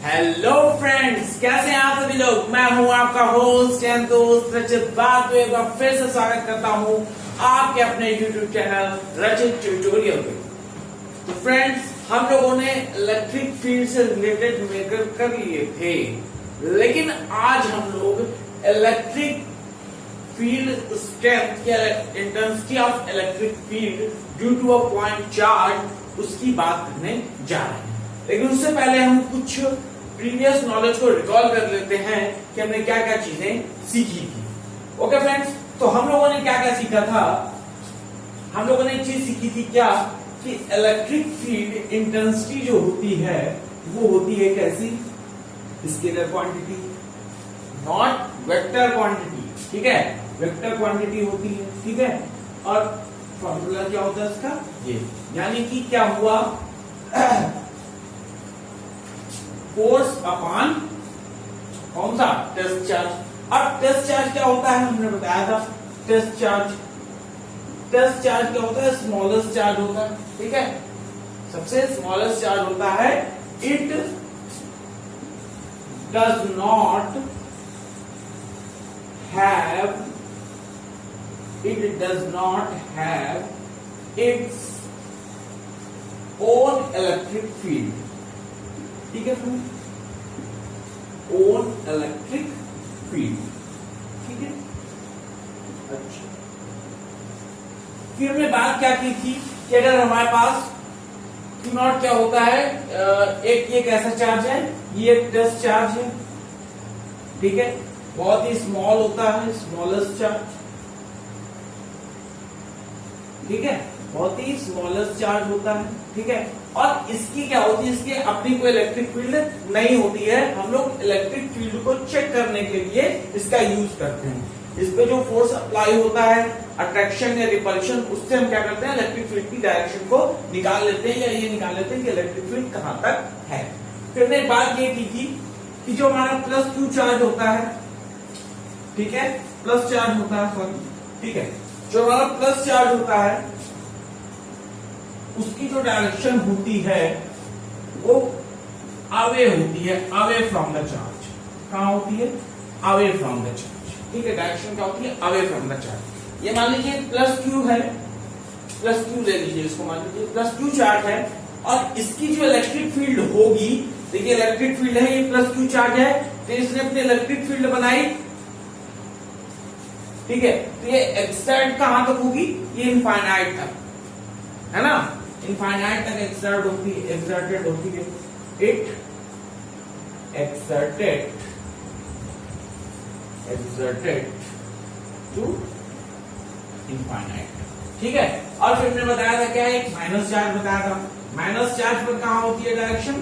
Hello friends, कैसे हैं आप सभी लोग। मैं हूं आपका होस्ट एंड दोस्त रचित। बात को एक बार फिर से स्वागत करता हूं आपके अपने यूट्यूब चैनल रचित ट्यूटोरियल पे। तो फ्रेंड्स, हम लोगों ने इलेक्ट्रिक फील्ड से रिलेटेड न्यूमेरिकल कर लिए थे, लेकिन आज हम लोग इलेक्ट्रिक फील्ड स्ट्रेंथ या intensity of electric field due to a point charge उसकी बात करने जा रहे हैं। लेकिन उससे पहले हम कुछ प्रीवियस नॉलेज को रिकॉल कर लेते हैं कि हमने क्या क्या चीजें सीखी थी। ओके फ्रेंड्स, तो हम लोगों ने क्या क्या सीखा था। हम लोगों ने एक चीज सीखी थी क्या, कि इलेक्ट्रिक फील्ड इंटेंसिटी जो होती है वो होती है कैसी, scalar quantity, not vector quantity. ठीक है, वेक्टर क्वांटिटी होती है। ठीक है, और फॉर्मूला क्या होता है इसका, ये यानी कि क्या हुआ, फोर्स अपॉन कौन सा, टेस्ट चार्ज। अब टेस्ट चार्ज क्या होता है, हमने बताया था। टेस्ट चार्ज क्या होता है, स्मॉलेस्ट चार्ज होता है। ठीक है, सबसे स्मॉलेस्ट चार्ज होता है। It does not have its own electric field. ठीक है फ्रेंड, ओन इलेक्ट्रिक फील्ड। ठीक है, अच्छा, फिर हमने बात क्या की थी कि अगर हमारे पास Q नॉट क्या होता है, एक ऐसा चार्ज है, ये एक टेस्ट चार्ज है। ठीक है, बहुत ही स्मॉल होता है, स्मॉलेस्ट चार्ज। ठीक है, बहुत ही स्मॉलेस्ट चार्ज होता है। ठीक है, और इसकी क्या होती है, इसकी अपनी कोई इलेक्ट्रिक फील्ड नहीं होती है। हम लोग इलेक्ट्रिक फील्ड को चेक करने के लिए इसका यूज करते हैं। इस पे जो फोर्स अप्लाई होता है, अट्रैक्शन या रिपल्शन, उससे हम क्या करते हैं, इलेक्ट्रिक फील्ड की डायरेक्शन को निकाल लेते हैं, या ये निकाल लेते हैं कि इलेक्ट्रिक फील्ड कहां तक है। फिर हमने बात ये की थी कि जो हमारा प्लस Q चार्ज होता है, ठीक है, प्लस चार्ज होता है, सॉरी, ठीक है, जो हमारा प्लस चार्ज होता है उसकी जो डायरेक्शन होती है वो अवे होती है, अवे फ्रॉम द चार्ज। कहां होती है, अवे फ्रॉम द चार्ज। ठीक है, डायरेक्शन क्या होती है, अवे फ्रॉम द चार्ज। ये मान लीजिए प्लस Q है, प्लस Q ले लीजिए, इसको मान लीजिए प्लस Q चार्ज है, और इसकी जो इलेक्ट्रिक फील्ड होगी, देखिए इलेक्ट्रिक फील्ड है, ये प्लस Q चार्ज है, तो इसने अपनी इलेक्ट्रिक फील्ड बनाई। ठीक है, तो ये एक्सर्ट कहां तक होगी, ये इनफाइनाइट तक, है ना, इनफाइनाइट तक एक्सर्टेड होती है। It exerted to infinite. ठीक है, और फिर हमने बताया था क्या, एक माइनस चार्ज बताया था। माइनस चार्ज पर कहां होती है डायरेक्शन,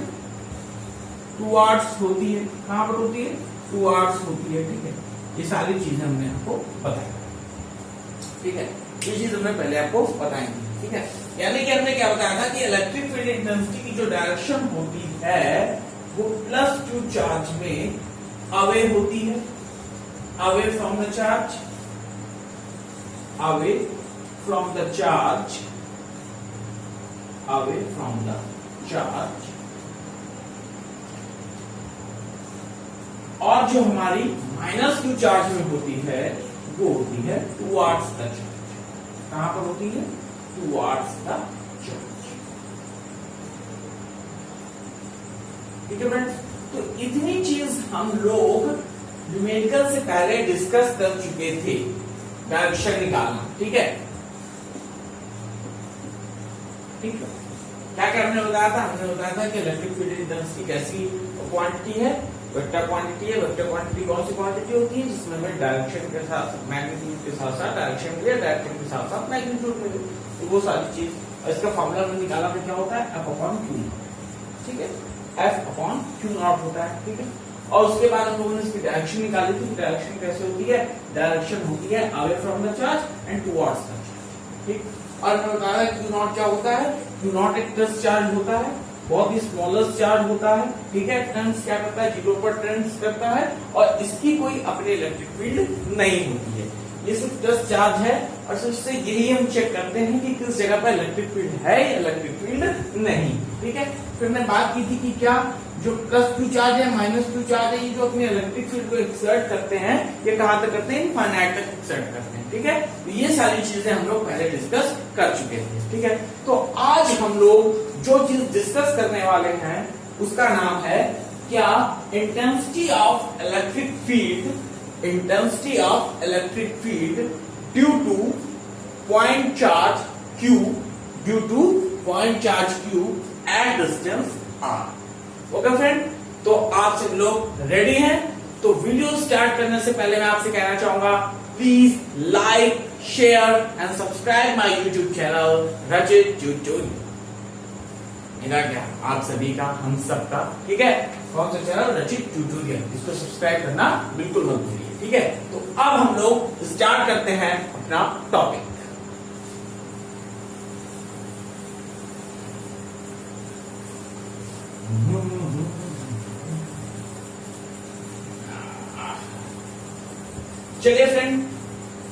टुवर्ड्स होती है। कहां पर होती है, टुवर्ड्स होती है। ठीक है, ये सारी चीजें हमने आपको बताई। ठीक है, ये चीज हमने पहले आपको बताई थी। ठीक है, यानी कि हमने क्या बताया था कि इलेक्ट्रिक फील्ड इंटेंसिटी की जो डायरेक्शन होती है वो प्लस Q चार्ज में अवे होती है, away from the charge, away from the charge, away from the charge. और जो हमारी माइनस Q चार्ज में होती है वो होती है टुवर्ड्स द चार्ज। कहां पर होती है, टुवर्ड्स द चार्ज। ठीक है फ्रेंड्स, तो इतनी चीज हम लोग न्यूमेरिकल से पहले डिस्कस कर चुके थे, डायरेक्शन निकालना। ठीक है, ठीक है, क्या क्या हमने बताया था, हमने बताया था कि इलेक्ट्रिक फील्ड इंटेंसिटी कैसी क्वांटिटी है, वेक्टर क्वांटिटी है। वेक्टर क्वांटिटी कौन सी क्वांटिटी होती है, जिसमें हमें डायरेक्शन के साथ, मैग्नीट्यूड के साथ साथ डायरेक्शन मिले, डायरेक्शन के साथ साथ मैग्नीट्यूड मिले, तो वो सारी चीज। और इसका फॉर्मूला हमने निकाला, फिर क्या होता है, F अपॉन Q। ठीक है, F अपॉन Q नॉट होता है। ठीक है, और उसके बाद हम लोगों ने इसकी डायरेक्शन निकाली थी। डायरेक्शन कैसे होती है, डायरेक्शन होती है away from the charge and towards the charge. ठीक, और हमने बताया Q नॉट क्या होता है, Q नॉट एक टेस्ट चार्ज होता है, बहुत ही स्मॉलेस्ट चार्ज होता है। ठीक है, टेंस क्या करता है, 0 पर टेंस करता है, और इसकी कोई अपनी इलेक्ट्रिक फील्ड नहीं होती है। ये सिर्फ टेस्ट चार्ज है, और सबसे यही हम चेक करते हैं कि किस जगह पर इलेक्ट्रिक फील्ड है या इलेक्ट्रिक फील्ड नहीं। ठीक है, फिर हमने बात की थी कि क्या जो +q चार्ज है -q चार्ज है, ये जो अपने इलेक्ट्रिक फील्ड को एक्सर्ट करते हैं, ये कहां तक करते हैं, इनफाइनाइट तक एक्सर्ट करते हैं। ठीक है, तो ये सारी चीजें हम लोग पहले डिस्कस कर चुके थे। ठीक है, तो आज हम लोग जो चीज डिस्कस करने वाले हैं उसका नाम है क्या, intensity of electric field, intensity of electric field due two point charge q, due two point charge q at distance r। Okay friend, तो आप सब लोग रेडी हैं? तो वीडियो स्टार्ट करने से पहले मैं आपसे कहना चाहूंगा, please like, share and subscribe my YouTube channel रचित ट्यूटोरियल। मेरा क्या, आप सभी का, हम सबका। ठीक है, कौन सा चैनल, रचित ट्यूटोरियल, इसको सब्सक्राइब करना बिल्कुल मत भूलिए। ठीक है, तो अब हम लोग स्टार्ट करते हैं अपना टॉपिक। चलिए फ्रेंड,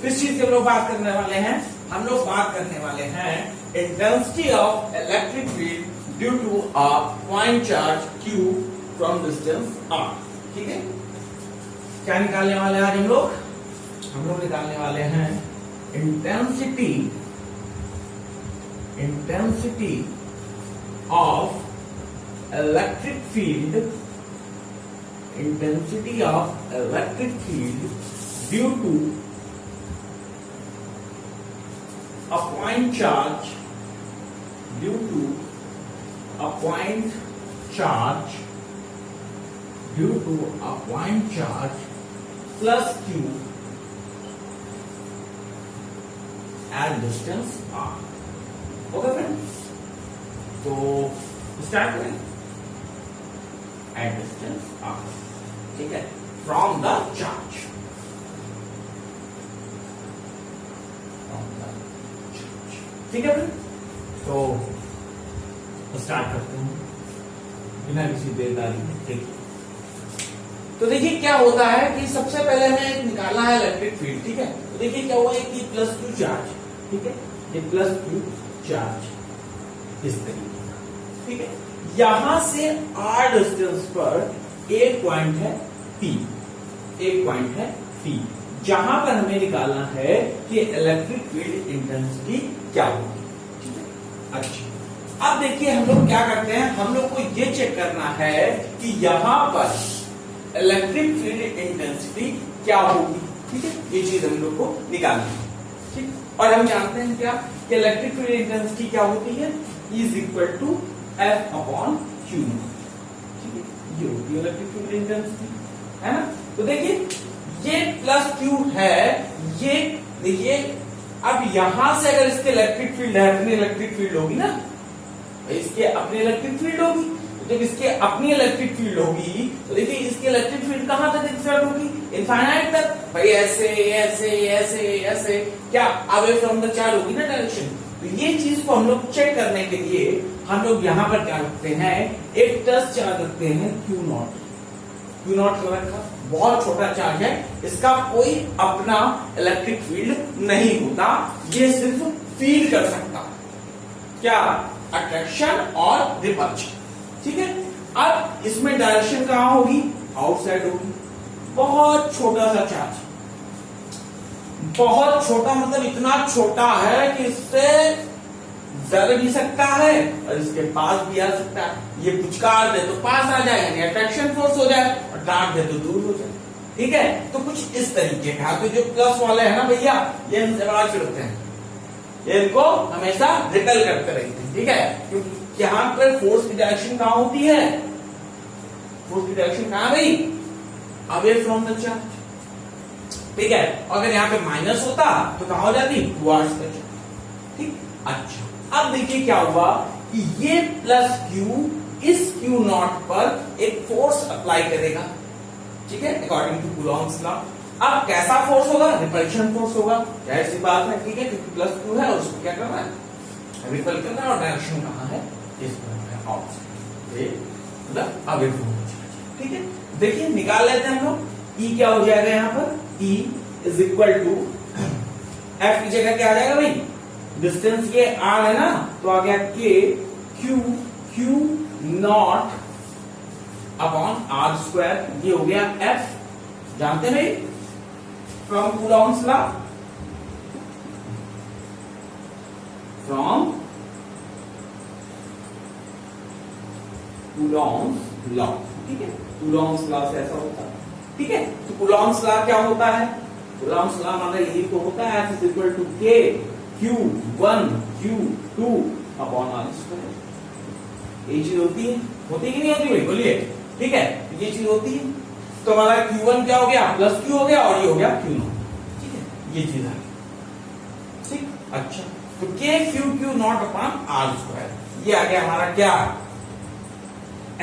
किस चीज की हम लोग बात करने वाले हैं, हम लोग बात करने वाले हैं intensity of electric field due to a point charge q from distance r। ठीक है, क्या निकालने वाले हैं आज हम लोग? हम लोग निकालने वाले हैं intensity of electric field, intensity of electric field due to a point charge, due to a point charge, due to a point charge plus q at distance r। Okay friends, तो स्टार्ट करें। At distance r, ठीक है, from the charge, ठीक है। तो start करते हैं बिना किसी देरदारी के। देखिए, तो देखिए क्या होता है कि सबसे पहले हमें निकालना है इलेक्ट्रिक फील्ड। ठीक है, तो देखिए क्या हुआ है कि +q चार्ज, ठीक है, ये +q चार्ज इस तरीके का। ठीक है, यहां से r डिस्टेंस पर एक पॉइंट है P, एक पॉइंट है P, जहां पर हमें निकालना है कि इलेक्ट्रिक फील्ड इंटेंसिटी क्या होगी। ठीक है, अच्छा, अब देखिए हम लोग क्या करते हैं, हम लोग को ये चेक करना है कि यहां पर इलेक्ट्रिक फील्ड इंटेंसिटी क्या होगी। ठीक है, ये चीज हम लोग को निकालनी है। ठीक, और हम जानते हैं क्या कि इलेक्ट्रिक फील्ड इंटेंसिटी क्या होती है, is equal to F upon Q। ठीक है, ये होती है इलेक्ट्रिक फील्ड इंटेंसिटी, है ना। तो देखिए ये +q है, ये देखिए, अब यहां से अगर इसके इलेक्ट्रिक फील्ड है, अपनी इलेक्ट्रिक फील्ड होगी ना, इसके अपनी इलेक्ट्रिक फील्ड होगी, तो जब इसके अपनी इलेक्ट्रिक फील्ड होगी तो देखिए इसकी इलेक्ट्रिक फील्ड कहां तक एक्सर्ट होगी, इनफाइनाइट तक। भाई ऐसे ऐसे ऐसे ऐसे, क्या अवे फ्रॉम द चार्ज होगी ना डायरेक्शन। तो ये चीज को हम लोग चेक करने के लिए हम लोग यहां पर क्या रखते हैं, एक टच चार्ज रखते हैं Q0। Q0 कलर का बहुत छोटा चार्ज है, इसका कोई अपना इलेक्ट्रिक फील्ड नहीं होता, ये सिर्फ फील कर सकता, क्या, अट्रैक्शन और रिपल्शन। ठीक है, अब इसमें डायरेक्शन कहां होगी, आउटसाइड होगी। बहुत छोटा सा चार्ज, बहुत छोटा मतलब इतना छोटा है कि इससे जल भी सकता है और इसके पास भी आ सकता है। ये पुचकार दे तो पास आ जाए, यानी अट्रैक्शन फोर्स हो जाए, और डांट दे तो दूर हो जाए। ठीक है, तो कुछ इस तरीके का। तो जो प्लस वाले हैं ना भैया, ये इनसे बड़ा चिढ़ते हैं, ये इनको हमेशा रिपेल करते रहते हैं। ठीक है, क्योंकि यहां पर फोर्स की डायरेक्शन कहां होती है, फोर्स की डायरेक्शन कहां भाई, अवे फ्रॉम द चार्ज। ठीक है, अगर यहाँ पे माइनस होता तो कहां हो जाती, टुवर्ड्स द चार्ज। ठीक, अच्छा, अब देखिए क्या हुआ कि ये +q इस Q0 पर एक फोर्स अप्लाई करेगा। ठीक है, अकॉर्डिंग टू कूलॉम्स लॉ। अब कैसा फोर्स होगा, रिपल्शन फोर्स होगा, जाहिर सी बात है। ठीक है, क्योंकि +q है और उसको क्या करना है, रिपल करना है, और डायरेक्शन कहां है, इस पर है, आउटसाइड, मतलब अवे फ्रॉम द चार्ज। ठीक है, देखिए निकाल लेते हैं हम लोग। E क्या हो जाएगा यहाँ पर, E is equal to F की जगह क्या आ जाएगा भाई, डिस्टेंस ये r है ना, तो आ गया K Q Q naught upon R square, ये हो गया एफ, जानते हैं from Coulomb's law, from Coulomb's law, ठीक है, कूलॉम्स लॉ से ऐसा होता है, ठीक है। तो कूलॉम्स लॉ क्या होता है, कूलॉम्स लॉ मतलब यही तो होता है, F is equal to K Q1 Q2 upon R square. ये चीज होती है कि नहीं होती भाई, बोलिए, ठीक है, ये चीज होती है। तो हमारा Q1 क्या हो गया, प्लस Q हो गया, और ये हो गया Q0, ठीक है, ये चीज है, ठीक। अच्छा, तो K Q naught upon R square, ये आ गया हमारा क्या,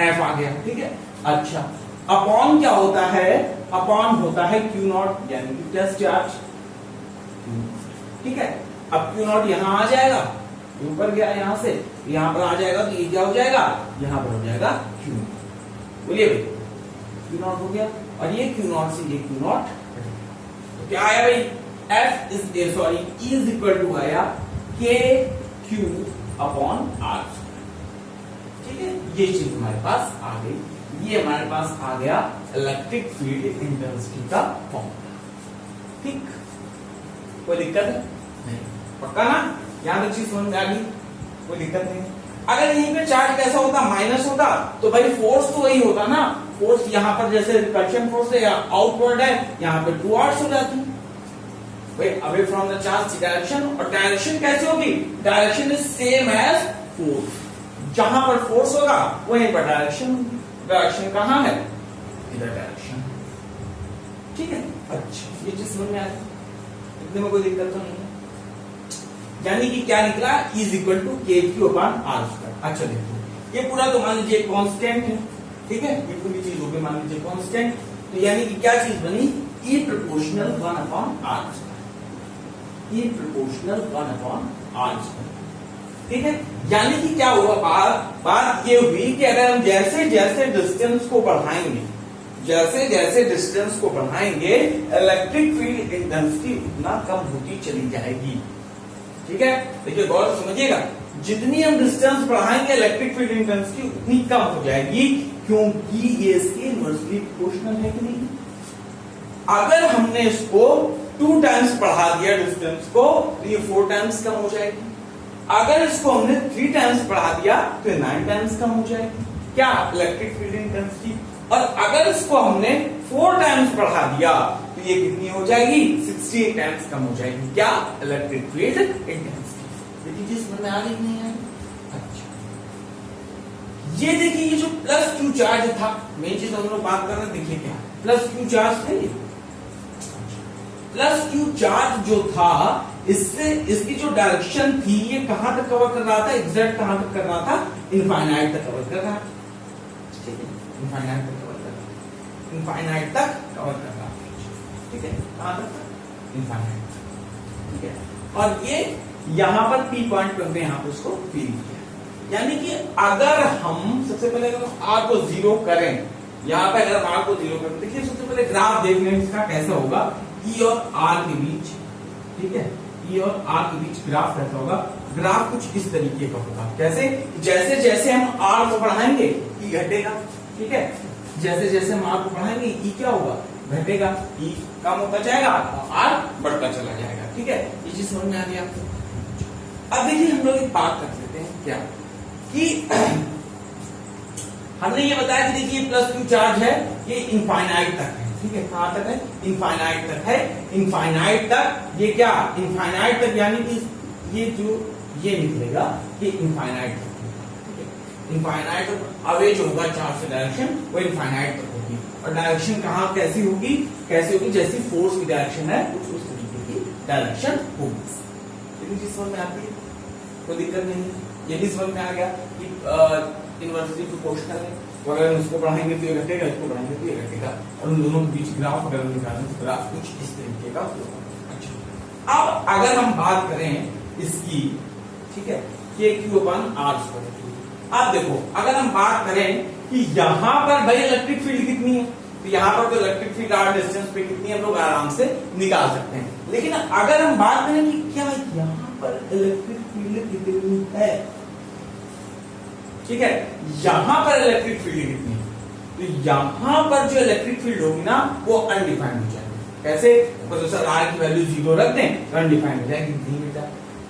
F आ गया, ठीक है। अच्छा, अपॉन क्या होता है, अपॉन होता है Q नॉट, यानी कि टेस्ट चार्ज, ठीक है। अब Q नॉट यहां आ जाएगा, ऊपर गया यहां से, यहां पर आ जाएगा, तो ये क्या हो जाएगा, यहां पर हो जाएगा Q, बोलिए भाई, Q नॉट हो गया, और ये Q नॉट से ये Q नॉट, तो क्या आया भाई, F is sorry E is equal to आया K Q अपॉन R, ठीक है। ये चीज हमारे पास आ गई, ये हमारे पास आ गया इलेक्ट्रिक फील्ड इंटेंसिटी का फॉर्मूला, ठीक। कोई दिक्कत है नहीं, पक्का ना, यहां तक चीज समझ में आ गई, कोई दिक्कत नहीं। अगर यहीं पे चार्ज कैसा होता, माइनस होता, तो भाई फोर्स तो वही होता ना, फोर्स यहां पर जैसे रिपल्शन फोर्स है या आउटवर्ड है, यहां पे टुवर्ड्स हो जाती भाई, away from the charge direction, और डायरेक्शन कैसे होगी, direction is same as force, जहां पर फोर्स होगा वहीं पर डायरेक्शन, डायरेक्शन कहां है, इधर डायरेक्शन, ठीक है। अच्छा, ये चीज समझ में आ गई, इतने में कोई दिक्कत तो नहीं है, यानी कि क्या निकला, E इज इक्वल टू के क्यू अपॉन आर स्क्वायर। अच्छा देखो, ये पूरा तो मान लीजिए कांस्टेंट है, ठीक है, ये पूरी चीज हो गई मान लीजिए कांस्टेंट, तो यानी कि क्या चीज बनी, E proportional 1 upon R square, E proportional 1 upon R square, ठीक है। यानी कि क्या हुआ, बात ये हुई कि अगर हम जैसे जैसे डिस्टेंस को बढ़ाएंगे, जैसे जैसे डिस्टेंस को बढ़ाएंगे, इलेक्ट्रिक फील्ड इंटेंसिटी उतना कम होती चली जाएगी, ठीक है। देखिए गौर से समझिएगा, जितनी हम डिस्टेंस बढ़ाएंगे इलेक्ट्रिक फील्ड इंटेंसिटी उतनी कम हो जाएगी, क्योंकि ये इसके इनवर्सली प्रोपोर्शनल है कि नहीं। अगर हमने इसको 2 टाइम्स बढ़ा दिया डिस्टेंस को, तो ये 4 टाइम्स कम हो जाएगी, अगर इसको हमने 3 टाइम्स बढ़ा दिया तो ये 9 टाइम्स कम हो जाएगी, क्या, इलेक्ट्रिक फील्ड इंटेंसिटी। और अगर इसको हमने 4 टाइम्स बढ़ा दिया तो ये कितनी हो जाएगी, 68 टाइम्स कम हो जाएगी, क्या, इलेक्ट्रिक फील्ड इंटेंसिटी। ये चीज समझ में आ रही नहीं है। अच्छा, ये देखिए, ये जो प्लस Q चार्ज था, मेन चीज हम लोग बात कर रहे हैं, देखिए क्या प्लस Q चार्ज है, प्लस Q चार्ज जो था, इससे इसकी जो डायरेक्शन थी, ये कहां तक कवर कर रहा था, एग्जैक्ट कहां तक कर रहा था, इनफाइनाइट तक कवर कर रहा था, ठीक है, इनफाइनाइट तक कवर कर रहा था, इनफाइनाइट तक कवर कर रहा था, ठीक है, कहां तक, इनफाइनाइट, ठीक है। और ये यहां पर P पॉइंट पे हमने यहां पर उसको फील किया, यानी कि अगर हम सबसे पहले अगर R को 0 करें, यहां पे अगर R को 0 करें, देखिए सबसे पहले ग्राफ देखने इसका कैसा होगा, E और R के बीच, ठीक है, E और R के बीच ग्राफ कैसा होगा, ग्राफ कुछ इस तरीके का होगा, कैसे, जैसे जैसे हम R को बढ़ाएंगे E घटेगा, ठीक है, जैसे जैसे हम R को बढ़ाएंगे E क्या होगा, घटेगा, E कम होता जाएगा और R बढ़ता चला जाएगा, ठीक है। ये चीज समझ में आ गई आपको। अब देखिए हम लोग एक बात कर लेते हैं, क्या कि हमने ये बताया कि देखिए प्लस Q चार्ज है, ये इनफाइनाइट तक है, ठीक है, कहां तक है, इनफाइनाइट तक है, इनफाइनाइट तक, ये क्या, इनफाइनाइट तक, यानी कि ये जो ये निकलेगा ये इनफाइनाइट तक, ठीक है, इनफाइनाइट तक अवे जो होगा चार्ज से डायरेक्शन वो इनफाइनाइट तक होगी, और डायरेक्शन कहां कैसी होगी, कैसे होगी, जैसी फोर्स की डायरेक्शन है कुछ उस तरीके की डायरेक्शन होगी। ये चीज समझ में आती है, कोई दिक्कत नहीं है। ये भी समझ में आ गया कि इनवर्सली प्रोपोर्शनल है, अगर हम इसको बढ़ाएंगे तो ये घटेगा, इसको बढ़ाएंगे तो ये घटेगा, और उन दोनों के बीच ग्राफ अगर निकालें तो ग्राफ कुछ इस तरीके का होगा। अच्छा, अब अगर हम बात करें इसकी, ठीक है, KQ/R², अब देखो अगर हम बात करें कि यहां पर भाई इलेक्ट्रिक फील्ड कितनी है, तो यहां पर तो इलेक्ट्रिक फील्ड R डिस्टेंस पे कितनी हम लोग आराम से निकाल सकते हैं, लेकिन अगर हम बात करें कि क्या यहां पर इलेक्ट्रिक फील्ड कितनी है, ठीक है, यहां पर इलेक्ट्रिक फील्ड कितनी है, तो यहां पर जो इलेक्ट्रिक फील्ड होगी ना वो अनडिफाइंड हो जाएगी। कैसे? तो सर आर की वैल्यू 0 रख दें तो अनडिफाइंड हो जाएगी, नहीं बेटा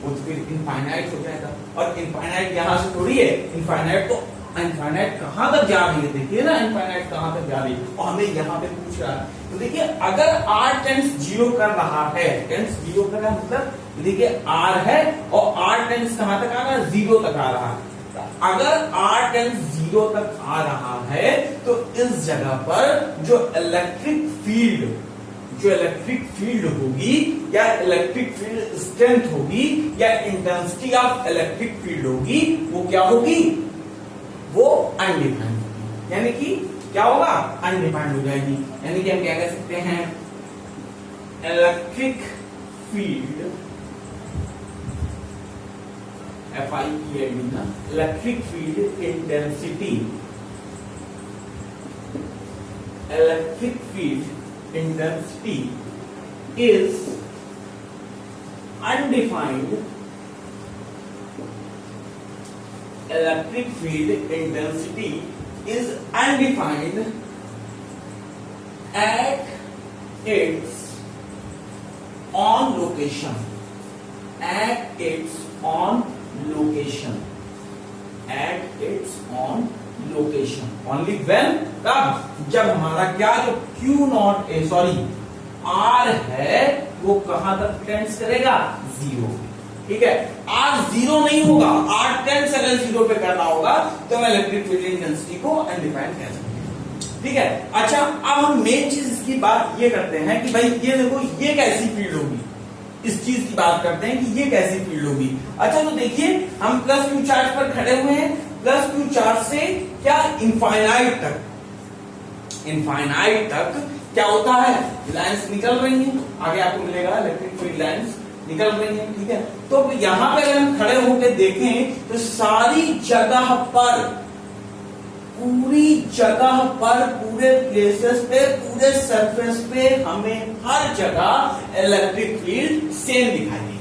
वो तो फिर इनफाइनाइट हो जाएगा। और इनफाइनाइट यहां से थोड़ी है, इनफाइनाइट तो इनफाइनाइट कहां तक जा रही है, देखिए ना इनफाइनाइट कहां तक जा रही है, और हमें यहाँ पे पूछ रहा है। तो देखिए अगर r टेंस 0 कर रहा है, टेंस 0 कर रहा है मतलब देखिए r है और r टेंस कहां तक आ रहा है, 0 तक आ रहा है। अगर r टेंस 0 तक आ रहा है तो इस जगह पर जो इलेक्ट्रिक फील्ड होगी या इलेक्ट्रिक फील्ड स्ट्रेंथ होगी या इंटेंसिटी ऑफ इलेक्ट्रिक फील्ड होगी वो क्या होगी, वो अनडिफाइंड होगी। यानी कि क्या होगा, अनडिफाइंड हो जाएगी। यानी कि हम क्या कह सकते हैं, इलेक्ट्रिक फील्ड FIELD ना, electric field intensity, electric field intensity is undefined, electric field intensity is undefined at its on location, at its on location, at its on location only when, तब जब हमारा क्या जो Q नॉट R है वो कहां तक टेंस करेगा, 0। ठीक है, R 0 नहीं होगा, R टेंस अगर 0 पे करना होगा तो मैं इलेक्ट्रिक फील्ड इंटेंसिटी को अनडिफाइंड कह सकते हैं। ठीक है, अच्छा अब हम मेन चीज इसकी बात ये करते हैं कि भाई ये देखो ये कैसी फील्ड होगी, इस चीज की बात करते हैं कि ये कैसी फील्ड होगी। अच्छा तो देखिए हम प्लस क्यू चार्ज पर खड़े हुए हैं, प्लस क्यू चार्ज से क्या इनफाइनाइट तक क्या होता है, लाइंस निकल रही हैं, आगे आपको मिलेगा इलेक्ट्रिक फील्ड लाइंस निकल रही है। ठीक है, तो यहां पे अगर हम खड़े होकर देखें तो सारी जगह पर, पूरी जगह पर, पूरे प्लेसेस पे, पूरे सरफेस पे हमें हर जगह इलेक्ट्रिक फील्ड सेम दिखाई देगी।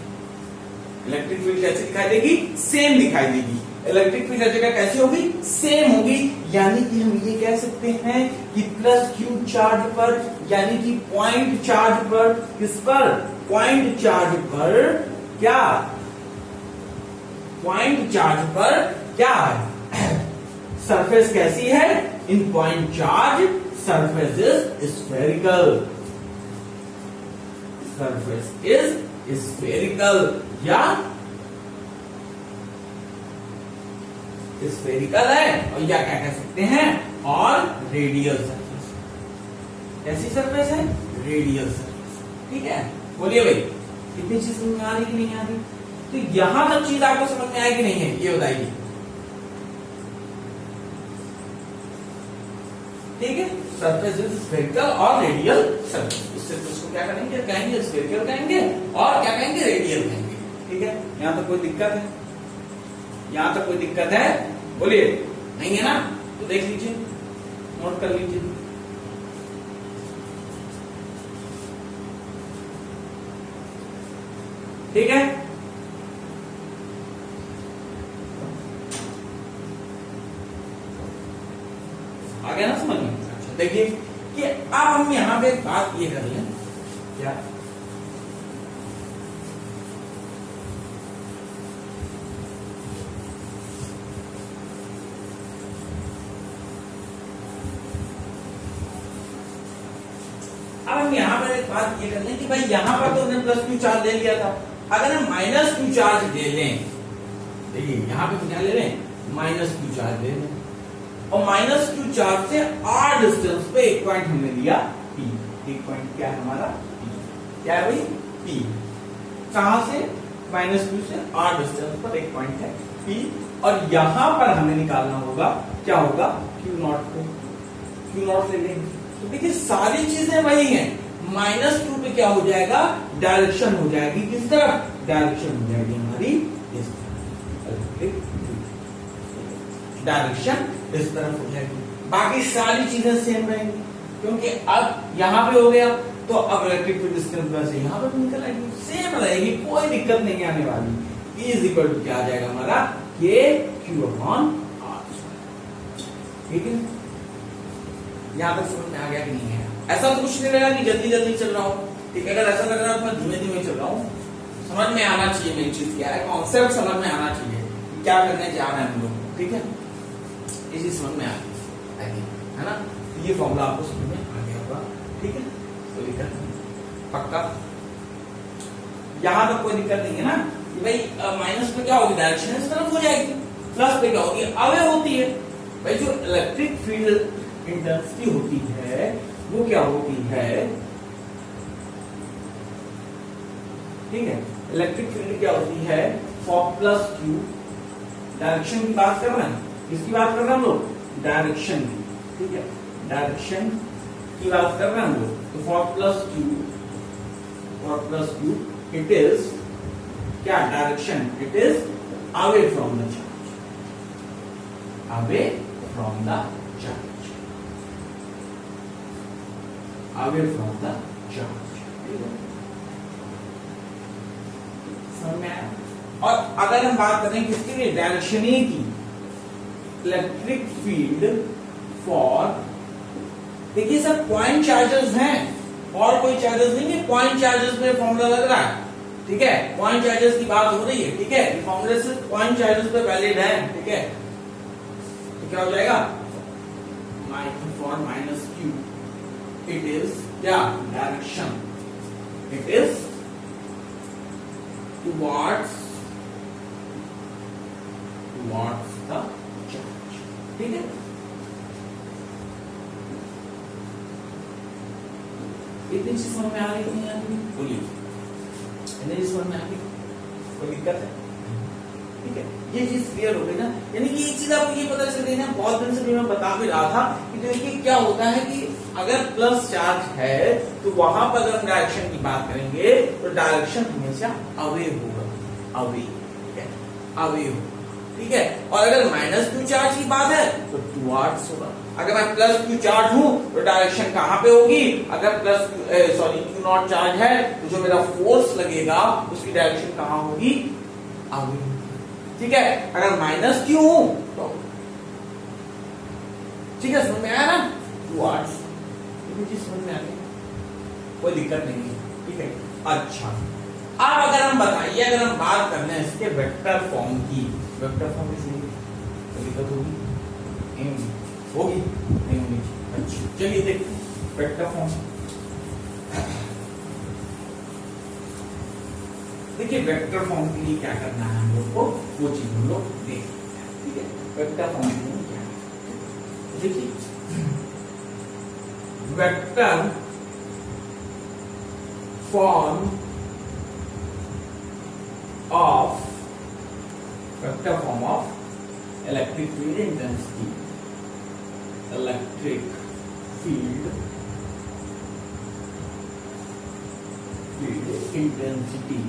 इलेक्ट्रिक फील्ड कैसे दिखाई देगी, सेम दिखाई देगी। इलेक्ट्रिक फील्ड हर जगह कैसी होगी, सेम होगी। यानी कि हम ये कह सकते हैं कि प्लस क्यू चार्ज पर, यानी कि पॉइंट चार्ज पर, किस पर, पॉइंट चार्ज पर क्या, पॉइंट चार्ज पर क्या है, सरफेस कैसी है, in point charge surface is spherical, surface is spherical या स्फेरिकल है, और या क्या कह सकते हैं, और रेडियल सरफेस। कैसी सरफेस है, रेडियल सरफेस। ठीक है, बोलिए भाई कितनी चीज समझ में आ रही कि नहीं आ रही। तो यहां तक चीज आपको समझ में आएगी नहीं है, ये बताइए। ठीक है, सरफेस इज स्फेरिकल और रेडियल सरफेस। इससे तो इसको क्या करेंगे, कहेंगे स्फेरिकल कहेंगे और क्या कहेंगे, रेडियल कहेंगे। ठीक है, यहां तक कोई दिक्कत है, यहां तक कोई दिक्कत है, बोलिए नहीं है ना, तो देख लीजिए, नोट कर लीजिए। ठीक है, आ गया ना समझ में। अच्छा देखिए कि अब हम यहां पे बात ये कर लें, क्या अब हम यहां पर एक बात ये कर लें कि भाई यहां पर तो हमने प्लस क्यू चार्ज ले लिया था, अगर हम माइनस क्यू चार्ज ले लें, देखिए यहां पे क्या ले लें, माइनस क्यू चार्ज ले लें, और माइनस क्यू चार्ज से आर डिस्टेंस पे एक पॉइंट हमने लिया P। एक पॉइंट क्या है हमारा, P। क्या है भाई, P। कहां से, माइनस क्यू से आर डिस्टेंस पर एक पॉइंट है P, और यहां पर हमें निकालना होगा क्या होगा, Q नॉट को, Q नॉट ले लेंगे। तो देखिए सारी चीजें वही हैं, माइनस क्यू पे क्या हो जाएगा, डायरेक्शन हो जाएगी किस तरफ, डायरेक्शन हो जाएगी हमारी इस तरफ, डायरेक्शन इस तरफ हो जाएगी, बाकी सारी चीजें सेम रहेंगी, क्योंकि अब यहां पे हो गया तो अब इलेक्ट्रिक फील्ड डिस्टेंस से यहां पर निकल आएगी, सेम रहेगी, कोई दिक्कत नहीं आने वाली। E इज इक्वल टू क्या आ जाएगा हमारा, के क्यू अपॉन आर। ठीक है, यहाँ तक समझ में आ गया कि नहीं है? ऐसा तो कुछ नहीं लगा कि जल्दी जल्दी चल रहा हूँ, ठीक है? अगर ऐसा लग रहा है तो मैं धीमे धीमे चल रहा हूँ। समझ में आना चाहिए मेरी चीज क्या है, कॉन्सेप्ट समझ में आना चाहिए, क्या करने जा रहे हैं हम लोग, ठीक है? ये चीज समझ में आ गई है ना? ये फॉर्मूला आपको समझ में आ गया होगा, ठीक है? कोई दिक्कत नहीं, पक्का? यहाँ तक कोई दिक्कत नहीं है ना? भाई माइनस पे क्या होगी, डायरेक्शन इस तरफ हो जाएगी, प्लस पे क्या होगी, अवे होती है। भाई जो इलेक्ट्रिक फील्ड इंटेंसिटी होती है वो क्या होती है, ठीक है? इलेक्ट्रिक फील्ड क्या होती है, फॉर प्लस क्यू, डायरेक्शन की बात कर रहे हैं, किसकी बात कर रहे हैं हम लोग, डायरेक्शन की, ठीक है? डायरेक्शन की बात कर रहे हैं हम लोग, तो for plus Q it is क्या, direction, it is away from the charge, away from the charge, away from the charge, ठीक है? समझ में आया? और अगर हम बात करें किसके लिए, डायरेक्शन ए की, इलेक्ट्रिक फील्ड फॉर, देखिए सर पॉइंट चार्जेस हैं और कोई चार्जेस नहीं है, पॉइंट चार्जेस पे फॉर्मूला लग रहा है, ठीक है? पॉइंट चार्जेस की बात हो रही है, ठीक है? फॉर्मूले से पॉइंट चार्जेस पे वैलिड है, ठीक है? तो क्या हो जाएगा, for minus Q it is क्या, direction, it is towards the charge, ठीक है? इतनी चीज समझ में आ रही है, बोलिए, इतनी चीज समझ में आ गई, कोई दिक्कत है? ठीक है, ये चीज क्लियर हो गई ना? यानी कि एक चीज आपको ये पता चल गई ना, बहुत दिन से भी मैं बता भी रहा था कि देखिए क्या होता है कि अगर प्लस चार्ज है तो वहां पर अगर हम डायरेक्शन की बात करेंगे तो डायरेक्शन हमेशा अवे होगा, अवे, ठीक है? अवे होगा, ठीक है? और अगर माइनस क्यू चार्ज की बात है तो टुवर्ड्स होगा। अगर मैं प्लस क्यू चार्ज हूं तो डायरेक्शन कहां पे होगी, अगर प्लस क्यू नॉट चार्ज है तो जो मेरा फोर्स लगेगा उसकी डायरेक्शन कहां होगी, अवे, ठीक है? अगर माइनस क्यू हूं तो, ठीक है? समझ में आया ना, टुवर्ड्स, चीज समझ में आ गई, कोई दिक्कत नहीं है, ठीक है? अच्छा, अब अगर हम बताइए, अगर हम बात कर रहे हैं इसके वेक्टर फॉर्म की, वेक्टर फॉर्म किसी कोई दिक्कत होगी, होगी नहीं होगी? अच्छा चलिए देखते हैं वेक्टर फॉर्म। देखिए वेक्टर फॉर्म के लिए क्या करना है हम लोग को, वो चीज हम लोग देखते हैं, ठीक है? वेक्टर फॉर्म के लिए क्या है, देखिए vector form of, vector form of electric field intensity, electric field intensity,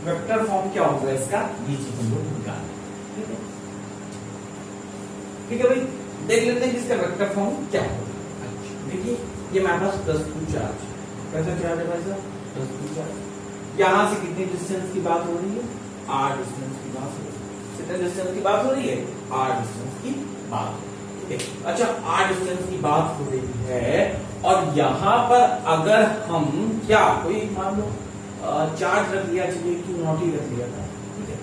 vector form क्या होगा इसका, ये चीज हम लोग निकालें, ठीक है? ठीक है भाई, देख लेते हैं कि इसका वेक्टर फॉर्म क्या होगा। अच्छा देखिए, ये मेरे पास प्लस क्यू चार्ज, कैसा चार्ज है भाई साहब, प्लस क्यू चार्ज। यहां से कितनी डिस्टेंस की बात हो रही है, आर डिस्टेंस की बात हो रही है, कितने डिस्टेंस की बात हो रही है, आर डिस्टेंस की बात हो रही है, ठीक है? अच्छा आर डिस्टेंस की बात हो रही है और यहां पर अगर हम क्या, कोई मान लो चार्ज रख लिया, चलिए क्यू नॉट ही रख लिया था, ठीक है?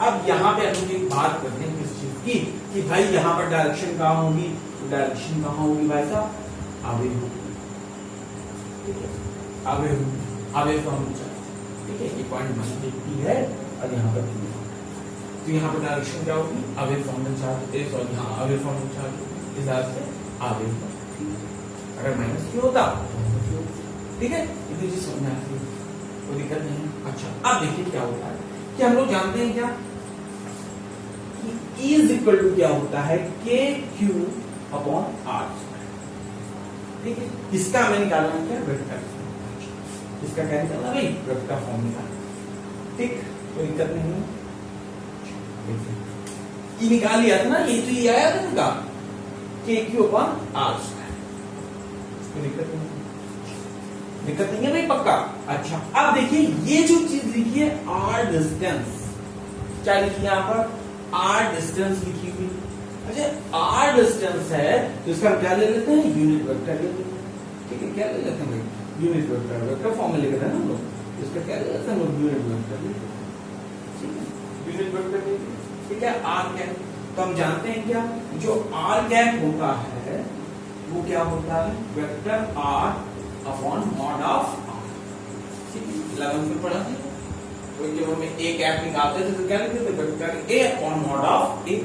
अब यहाँ पे हम लोग एक बात करते हैं किस चीज की, कि भाई यहाँ पर डायरेक्शन कहाँ होगी, तो डायरेक्शन कहाँ होगी भाई साहब, अवे होगी, ठीक है? अवे होगी, अवे फ्रॉम चार्ज, ठीक है? ये पॉइंट मान देखती है और यहाँ पर तो यहाँ पर डायरेक्शन क्या होगी, away from the charge, sorry हाँ अवे फ्रॉम द चार्ज, इस हिसाब से अवे, अगर माइनस क्यू होता, ठीक है? इतनी चीज समझ में आती है, कोई दिक्कत नहीं है। अच्छा अब देखिए क्या होता है कि हम लोग जानते हैं क्या कि E इज इक्वल टू क्या होता है, के क्यू अपॉन आर, ठीक है? इसका हमें निकालना है क्या, वेक्टर, इसका क्या निकालना भाई, वेक्टर फॉर्म निकालना, ठीक? कोई दिक्कत नहीं है, E निकाल लिया था ना, ये तो ये आया था इनका, के क्यू अपॉन आर, कोई दिक्कत नहीं, दिक्कत नहीं है भाई, पक्का? अच्छा अब देखिए ये जो चीज लिखी है आर डिस्टेंस, क्या लिखी यहाँ पर आर डिस्टेंस लिखी हुई। अच्छा आर डिस्टेंस है तो इसका क्या ले लेते हैं, यूनिट वेक्टर ले लेते हैं। ठीक है, क्या ले लेते हैं भाई, यूनिट वेक्टर। वेक्टर फॉर्म में लिख रहे हैं ना हम लोग, इसका क्या ले लेते हैं हम लोग, यूनिट वेक्टर ले लेते हैं। ठीक है, यूनिट वेक्टर ले लेते हैं। ठीक है, आर कैप तो हम जानते हैं क्या, जो आर कैप होता है वो क्या होता है, vector R upon mod of R. ठीक है, 11th में पढ़ा था। तो जब हमें ए कैप निकालते थे तो क्या लिखते थे, vector A upon mod of A.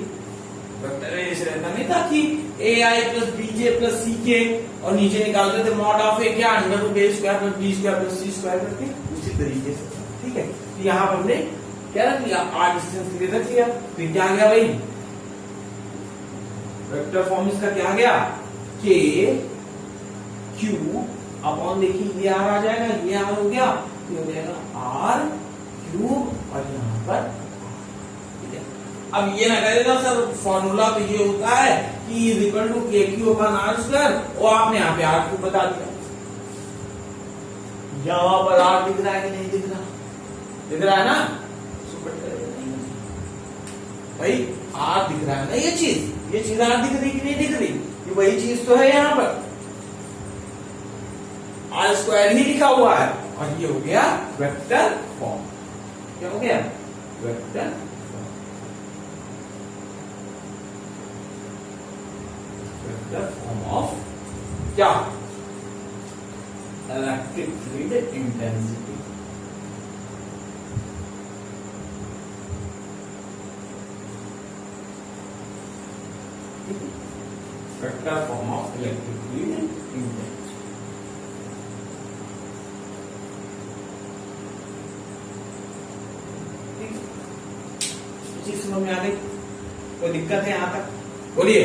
Vector ऐसे रहता नहीं था कि A I plus B J plus C K और नीचे निकालते थे मॉड ऑफ ए क्या, under root A square plus B square plus C square करके, उसी तरीके से। ठीक है, तो यहाँ पर हमने क्या रख लिया, आर डिस्टेंस के लिए रख लिया। तो क्या आ गया भाई, वेक्टर फॉर्म इसका क्या आ गया, के क्यू अपॉन, देखिए ये आर आ जाएगा, ये आर हो गया, ये हो जाएगा आर क्यूब और यहाँ पर। ठीक है, अब ये ना करेगा सर फॉर्मूला तो ये होता है कि इज इक्वल टू के क्यू अपॉन आर स्क्वायर, और आपने यहाँ पे आर क्यूब बता दिया। यहाँ पर आर दिख रहा है कि नहीं दिख रहा, दिख रहा है ना, भाई आर दिख रहा है ना, ये चीज आर दिख रही कि नहीं दिख रही, ये वही चीज तो है यहाँ पर, आर स्क्वायर ही लिखा हुआ है। और ये हो गया वेक्टर फॉर्म, क्या हो गया, vector form. Vector form of क्या, electric field intensity. Vector form of electric field intensity. चीज समझ में आ गई, कोई दिक्कत है यहां तक, बोलिए।